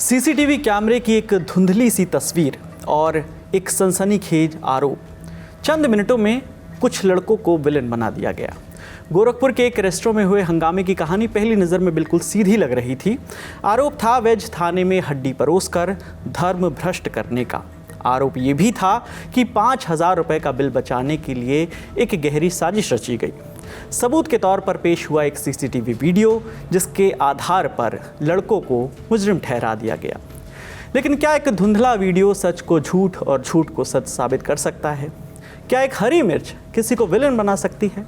CCTV कैमरे की एक धुंधली सी तस्वीर और एक सनसनीखेज आरोप। चंद मिनटों में कुछ लड़कों को विलेन बना दिया गया। गोरखपुर के एक रेस्टोरेंट में हुए हंगामे की कहानी पहली नज़र में बिल्कुल सीधी लग रही थी। आरोप था वेज थाने में हड्डी परोसकर धर्म भ्रष्ट करने का। आरोप ये भी था कि 5,000 रुपये का बिल बचाने के लिए एक गहरी साजिश रची गई। सबूत के तौर पर पेश हुआ एक सीसीटीवी वीडियो, जिसके आधार पर लड़कों को मुजरिम ठहरा दिया गया। लेकिन क्या एक धुंधला वीडियो सच को झूठ और झूठ को सच साबित कर सकता है? क्या एक हरी मिर्च किसी को विलेन बना सकती है?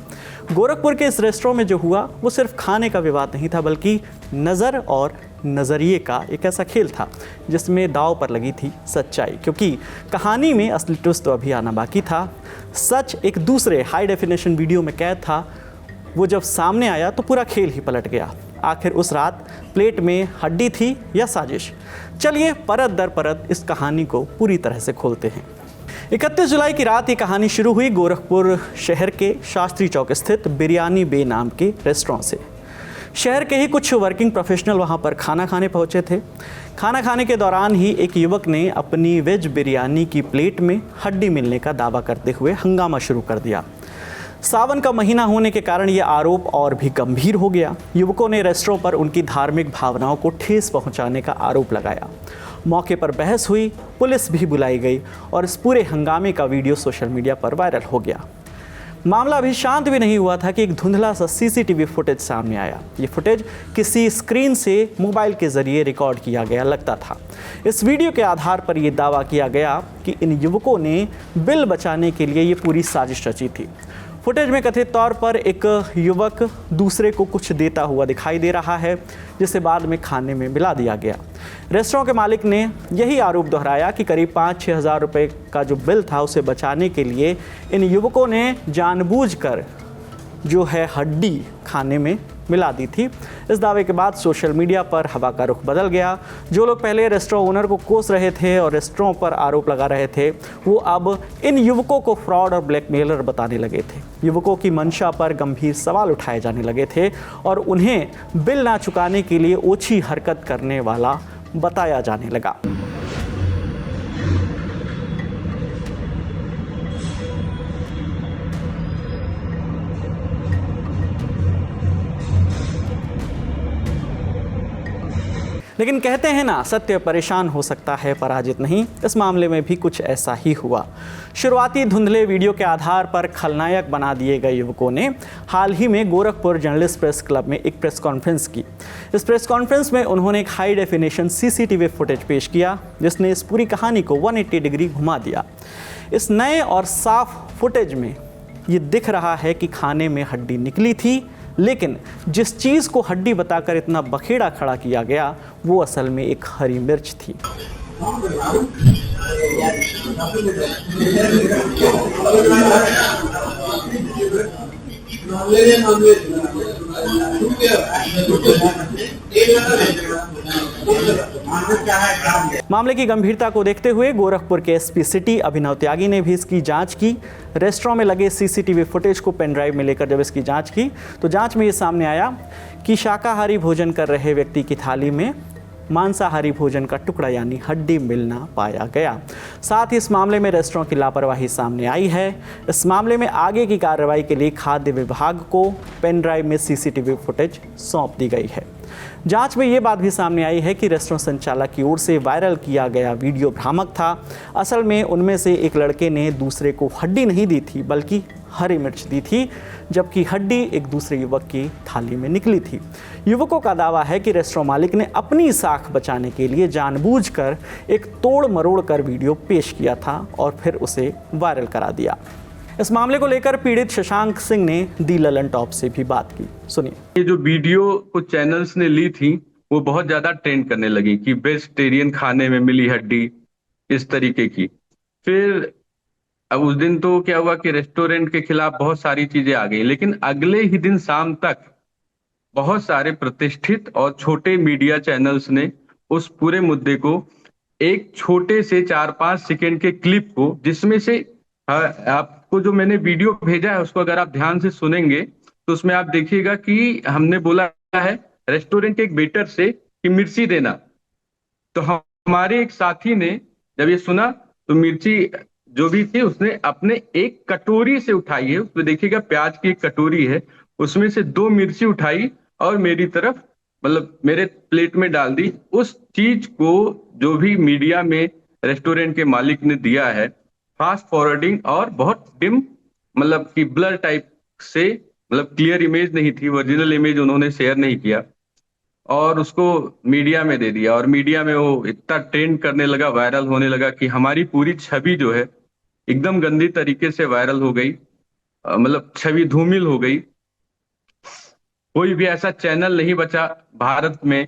गोरखपुर के इस रेस्टोरेंट में जो हुआ वो सिर्फ खाने का विवाद नहीं था, बल्कि नज़र और नज़रिए का एक ऐसा खेल था जिसमें दांव पर लगी थी सच्चाई। क्योंकि कहानी में असली ट्विस्ट तो अभी आना बाकी था। सच एक दूसरे हाई डेफिनेशन वीडियो में कैद था। वो जब सामने आया तो पूरा खेल ही पलट गया। आखिर उस रात प्लेट में हड्डी थी या साजिश? चलिए परत दर परत इस कहानी को पूरी तरह से खोलते हैं। 31 जुलाई की रात ये कहानी शुरू हुई गोरखपुर शहर के शास्त्री चौक स्थित बिरयानी बे नाम के रेस्टोरेंट से। शहर के ही कुछ वर्किंग प्रोफेशनल वहाँ पर खाना खाने पहुँचे थे। खाना खाने के दौरान ही एक युवक ने अपनी वेज बिरयानी की प्लेट में हड्डी मिलने का दावा करते हुए हंगामा शुरू कर दिया। सावन का महीना होने के कारण ये आरोप और भी गंभीर हो गया। युवकों ने रेस्टोरेंट पर उनकी धार्मिक भावनाओं को ठेस पहुंचाने का आरोप लगाया। मौके पर बहस हुई, पुलिस भी बुलाई गई और इस पूरे हंगामे का वीडियो सोशल मीडिया पर वायरल हो गया। मामला अभी शांत भी नहीं हुआ था कि एक धुंधला सा सीसीटीवी फुटेज सामने आया। ये फुटेज किसी स्क्रीन से मोबाइल के जरिए रिकॉर्ड किया गया लगता था। इस वीडियो के आधार पर यह दावा किया गया कि इन युवकों ने बिल बचाने के लिए ये पूरी साजिश रची थी। फुटेज में कथित तौर पर एक युवक दूसरे को कुछ देता हुआ दिखाई दे रहा है, जिसे बाद में खाने में मिला दिया गया। रेस्टोरेंट के मालिक ने यही आरोप दोहराया कि करीब 5-6 हज़ार रुपये का जो बिल था उसे बचाने के लिए इन युवकों ने जानबूझकर जो है हड्डी खाने में मिला दी थी। इस दावे के बाद सोशल मीडिया पर हवा का रुख बदल गया। जो लोग पहले रेस्टोरेंट ओनर को कोस रहे थे और रेस्टोरेंट पर आरोप लगा रहे थे, वो अब इन युवकों को फ्रॉड और ब्लैकमेलर बताने लगे थे। युवकों की मंशा पर गंभीर सवाल उठाए जाने लगे थे और उन्हें बिल ना चुकाने के लिए ओछी हरकत करने वाला बताया जाने लगा। लेकिन कहते हैं ना, सत्य परेशान हो सकता है पराजित नहीं। इस मामले में भी कुछ ऐसा ही हुआ। शुरुआती धुंधले वीडियो के आधार पर खलनायक बना दिए गए युवकों ने हाल ही में गोरखपुर जर्नलिस्ट प्रेस क्लब में एक प्रेस कॉन्फ्रेंस की। इस प्रेस कॉन्फ्रेंस में उन्होंने एक हाई डेफिनेशन सीसीटीवी फुटेज पेश किया, जिसने इस पूरी कहानी को 180 डिग्री घुमा दिया। इस नए और साफ फुटेज में ये दिख रहा है कि खाने में हड्डी निकली थी, लेकिन जिस चीज़ को हड्डी बताकर इतना बखेड़ा खड़ा किया गया वो असल में एक हरी मिर्च थी। मामले की गंभीरता को देखते हुए गोरखपुर के एसपी सिटी अभिनव त्यागी ने भी इसकी जांच की। रेस्टोरेंट में लगे सीसीटीवी फुटेज को पेन ड्राइव में लेकर जब इसकी जांच की तो जांच में ये सामने आया कि शाकाहारी भोजन कर रहे व्यक्ति की थाली में मांसाहारी भोजन का टुकड़ा यानी हड्डी मिलना पाया गया। साथ ही इस मामले में रेस्टोरेंट की लापरवाही सामने आई है। इस मामले में आगे की कार्रवाई के लिए खाद्य विभाग को पेन ड्राइव में सीसीटीवी फुटेज सौंप दी गई है। जांच में ये बात भी सामने आई है कि रेस्टोरेंट संचालक की ओर से वायरल किया गया वीडियो भ्रामक था। असल में उनमें से एक लड़के ने दूसरे को हड्डी नहीं दी थी, बल्कि हरी मिर्च दी थी, जबकि हड्डी एक दूसरे युवक की थाली में निकली थी। युवकों का दावा है कि रेस्टोरेंट मालिक ने अपनी साख बचाने के लिए जानबूझकर एक तोड़ मरोड़ कर वीडियो पेश किया था और फिर उसे वायरल करा दिया। इस मामले को लेकर पीड़ित शशांक सिंह ने दी ललन टॉप से भी बात की। सुनिए। ये जो वीडियो कुछ चैनल्स ने ली थी वो बहुत ज्यादा ट्रेंड करने लगी कि वेजिटेरियन खाने में मिली हड्डी, इस तरीके की। फिर अब उस दिन तो क्या हुआ कि रेस्टोरेंट के खिलाफ बहुत सारी चीजें आ गई, लेकिन अगले ही दिन शाम तक बहुत सारे प्रतिष्ठित और छोटे मीडिया चैनल्स ने उस पूरे मुद्दे को एक छोटे से 4-5 सेकेंड के क्लिप को, जिसमें से आपको जो मैंने वीडियो भेजा है उसको अगर आप ध्यान से सुनेंगे तो उसमें आप देखिएगा कि हमने बोला है रेस्टोरेंट के एक वेटर से कि मिर्ची देना, तो हमारे एक साथी ने जब ये सुना तो मिर्ची जो भी थी उसने अपने एक कटोरी से उठाई है, उसमें देखिएगा प्याज की एक कटोरी है, उसमें से 2 मिर्ची उठाई और मेरी तरफ मतलब मेरे प्लेट में डाल दी। उस चीज को जो भी मीडिया में रेस्टोरेंट के मालिक ने दिया है, फास्ट फॉरवर्डिंग और बहुत डिम मतलब कि ब्लर टाइप से, मतलब क्लियर इमेज नहीं थी, ओरिजिनल इमेज उन्होंने शेयर नहीं किया और उसको मीडिया में दे दिया। और मीडिया में वो इतना ट्रेंड करने लगा, वायरल होने लगा कि हमारी पूरी छवि जो है एकदम गंदी तरीके से वायरल हो गई। मतलब छवि धूमिल हो गई। कोई भी ऐसा चैनल नहीं बचा भारत में,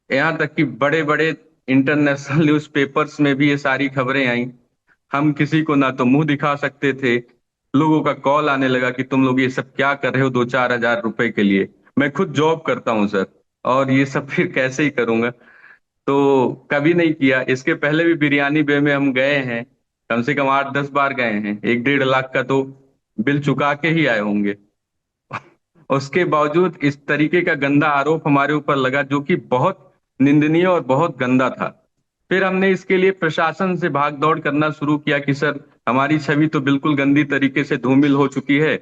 यहाँ तक कि बड़े बड़े इंटरनेशनल न्यूज़पेपर्स में भी ये सारी खबरें आई। हम किसी को ना तो मुंह दिखा सकते थे, लोगों का कॉल आने लगा कि तुम लोग ये सब क्या कर रहे हो 2-4 हज़ार रुपए के लिए। मैं खुद जॉब करता हूँ सर, और ये सब फिर कैसे ही करूंगा। तो कभी नहीं किया। इसके पहले भी बिरयानी बे में हम गए हैं, कम से कम 8-10 बार गए हैं, 1-1.5 लाख का तो बिल चुका के ही आए होंगे। उसके बावजूद इस तरीके का गंदा आरोप हमारे ऊपर लगा, जो कि बहुत निंदनीय और बहुत गंदा था। फिर हमने इसके लिए प्रशासन से भाग दौड़ करना शुरू किया कि सर हमारी छवि तो बिल्कुल गंदी तरीके से धूमिल हो चुकी है,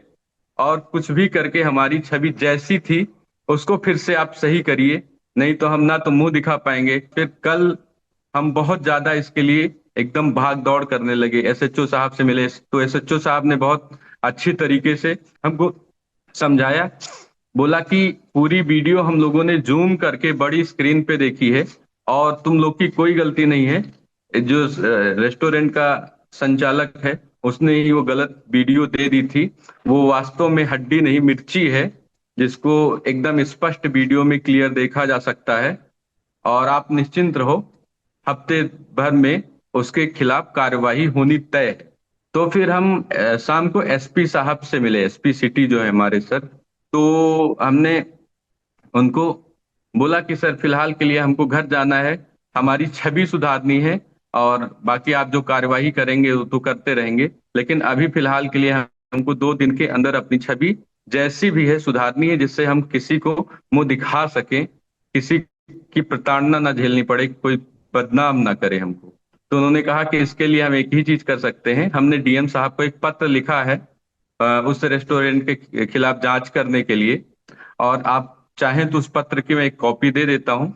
और कुछ भी करके हमारी छवि जैसी थी उसको फिर से आप सही करिए, नहीं तो हम ना तो मुंह दिखा पाएंगे। फिर कल हम बहुत ज्यादा इसके लिए एकदम भाग दौड़ करने लगे। एसएचओ साहब से मिले तो एसएचओ साहब ने बहुत अच्छी तरीके से हमको समझाया। बोला कि पूरी वीडियो हम लोगों ने जूम करके बड़ी स्क्रीन पे देखी है और तुम लोग की कोई गलती नहीं है। जो रेस्टोरेंट का संचालक है उसने ही वो गलत वीडियो दे दी थी। वो वास्तव में हड्डी नहीं मिर्ची है, जिसको एकदम स्पष्ट वीडियो में क्लियर देखा जा सकता है। और आप निश्चिंत रहो, हफ्ते भर में उसके खिलाफ कार्यवाही होनी तय है। तो फिर हम शाम को एसपी साहब से मिले, एसपी सिटी जो है हमारे सर। तो हमने उनको बोला कि सर फिलहाल के लिए हमको घर जाना है, हमारी छवि सुधारनी है, और बाकी आप जो कार्यवाही करेंगे वो तो करते रहेंगे, लेकिन अभी फिलहाल के लिए हमको 2 दिन के अंदर अपनी छवि जैसी भी है सुधारनी है, जिससे हम किसी को मुंह दिखा सकें, किसी की प्रताड़ना ना झेलनी पड़े, कोई बदनाम ना करे हमको। तो उन्होंने कहा कि इसके लिए हम एक ही चीज कर सकते हैं। हमने डीएम साहब को एक पत्र लिखा है उस रेस्टोरेंट के खिलाफ जांच करने के लिए, और आप चाहें तो उस पत्र की मैं एक कॉपी दे देता हूं।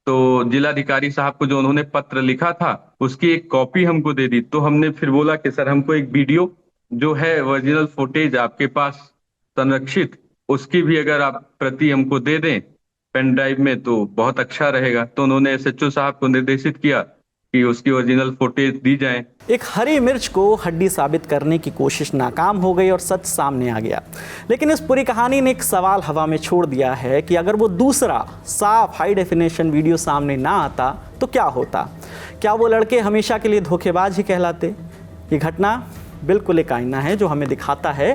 तो जिलाधिकारी साहब को जो उन्होंने पत्र लिखा था उसकी एक कॉपी हमको दे दी। तो हमने फिर बोला कि सर हमको एक वीडियो जो है ओरिजिनल फुटेज आपके पास संरक्षित, उसकी भी अगर आप प्रति हमको दे दें पेन ड्राइव में तो बहुत अच्छा रहेगा। तो उन्होंने एसएचओ साहब को निर्देशित किया कि उसकी ओरिजिनल फुटेज दी जाए। एक हरी मिर्च को हड्डी साबित करने की कोशिश नाकाम हो गई और सच सामने आ गया। लेकिन इस पूरी कहानी ने एक सवाल हवा में छोड़ दिया है कि अगर वो दूसरा साफ हाई डेफिनेशन वीडियो सामने ना आता तो क्या होता? क्या वो लड़के हमेशा के लिए धोखेबाज ही कहलाते? ये घटना बिल्कुल एक आईना है जो हमें दिखाता है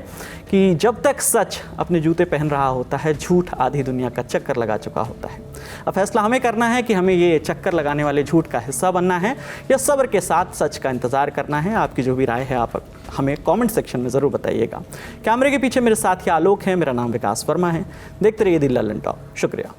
कि जब तक सच अपने जूते पहन रहा होता है, झूठ आधी दुनिया का चक्कर लगा चुका होता है। अब फैसला हमें करना है कि हमें ये चक्कर लगाने वाले झूठ का हिस्सा बनना है या सब्र के साथ सच का इंतज़ार करना है। आपकी जो भी राय है आप हमें कमेंट सेक्शन में ज़रूर बताइएगा। कैमरे के पीछे मेरे साथी आलोक हैं, मेरा नाम विकास वर्मा है। देखते रहिए दिल ललन टॉप। शुक्रिया।